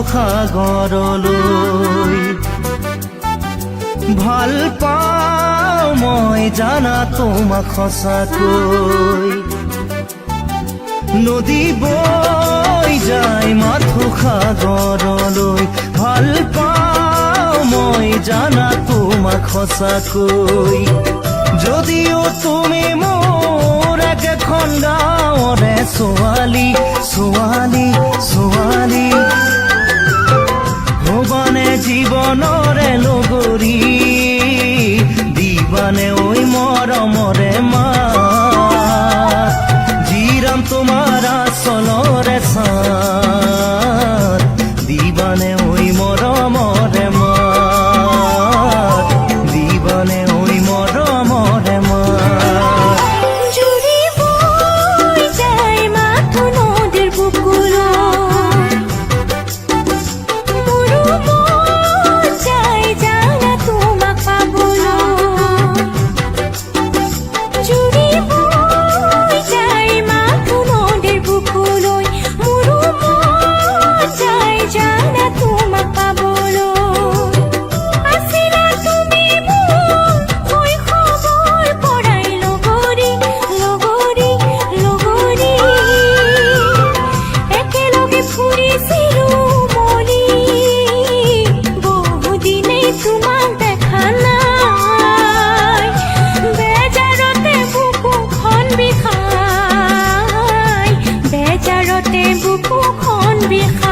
সাগৰলৈ ভাল পাওঁ মই জানা তোমাক সঁচাকৈ নদী বৈ যায় মাথো সাগৰলৈ ভাল পাওঁ মই জানা তোমাক সঁচাকৈ যদিও তুমি মোৰ একেখন গাঁৱৰে ছোৱালী ছোৱালী ছোৱালী হবানে জীৱনৰে লগৰী দিবানে ঐ মৰমৰে মাত জিৰাম তোমাৰ আচলৰে চাত দিবানে ঐ মৰমৰে মাত দিবানে ঐ মৰমৰে মাত জুৰি বৈ যায় মাথো নদীৰ বুকুলৈ মোৰো মন যায় জানা তোমাক পাবলৈ জুৰি বৈ যায় মাথো নদীৰ বুকুলৈ মোৰো মন যায় জানা তোমাক পাবলৈ আছিলা তুমি মোৰ শৈশৱৰ পৰাই লগৰী লগৰী লগৰী একেলগে ফুৰিছিলো মলি বহুদিনেই তোমাক দেখা নাই বেজাৰতে বুকুখন বিষাই বেজাৰতে বুকুখন বিষাই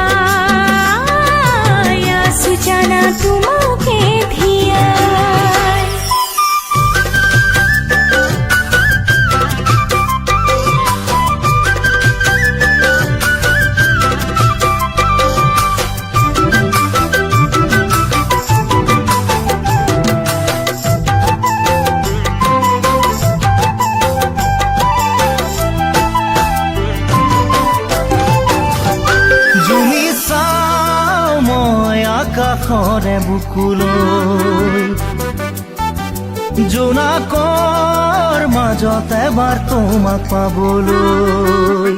আছো জানা তোমাকে ধিয়াই জুমি চাওঁ মই আকাশৰে বুকুলৈ জোনাকৰ মাজত এবাৰ তোমাক পাবলৈ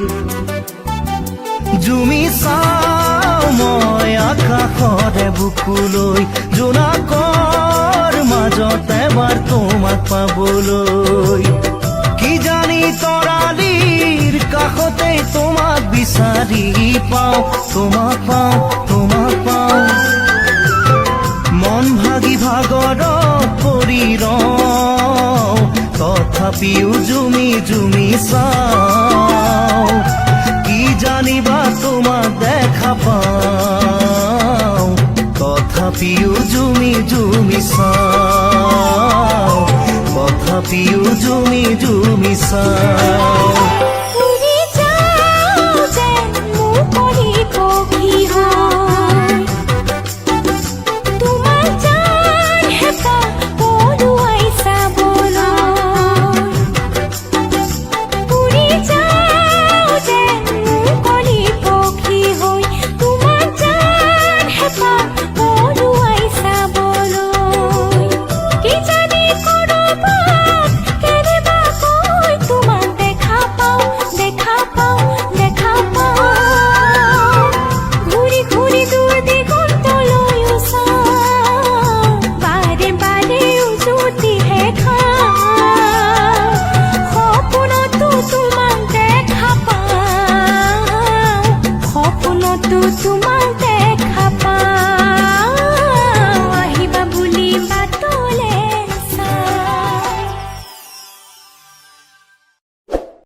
জুমি চাওঁ মই আকাশৰে বুকুলৈ জোনাকৰ মাজত এবাৰ তোমাক পাবলৈ কি জানি তৰালিৰ কাষতে তোমাক বিচাৰি পাওঁ তোমাক পাওঁ তোমাক পাওঁ মন ভাগি ভাগৰত পৰি ৰওঁ তথাপিও জুমি জুমি চাওঁ কি জানিবা তোমাক দেখা পাওঁ তথাপিও জুমি জুমি চাওঁ তথাপিও জুমি জুমি চাওঁ উৰি যাওঁ যেন মুকলি পখী হৈ তোমাৰ জান হেঁপাহ পলুৱাই চাবলৈ উৰি যাওঁ যেন মুকলি পখী হৈ তোমাৰ জান হেঁপাহ পলুৱাই চাবলৈ কি জানি কৰবাত কেনেবাকৈ তোমাক দেখা পাওঁ দেখা পাওঁ দেখা পাওঁ ঘূৰি ঘূৰি দূৰ দিগন্তলৈও চাওঁ বাৰে বাৰে উজুতিহে খাওঁ সপোনতো তোমাক দেখা পাওঁ সপোনতো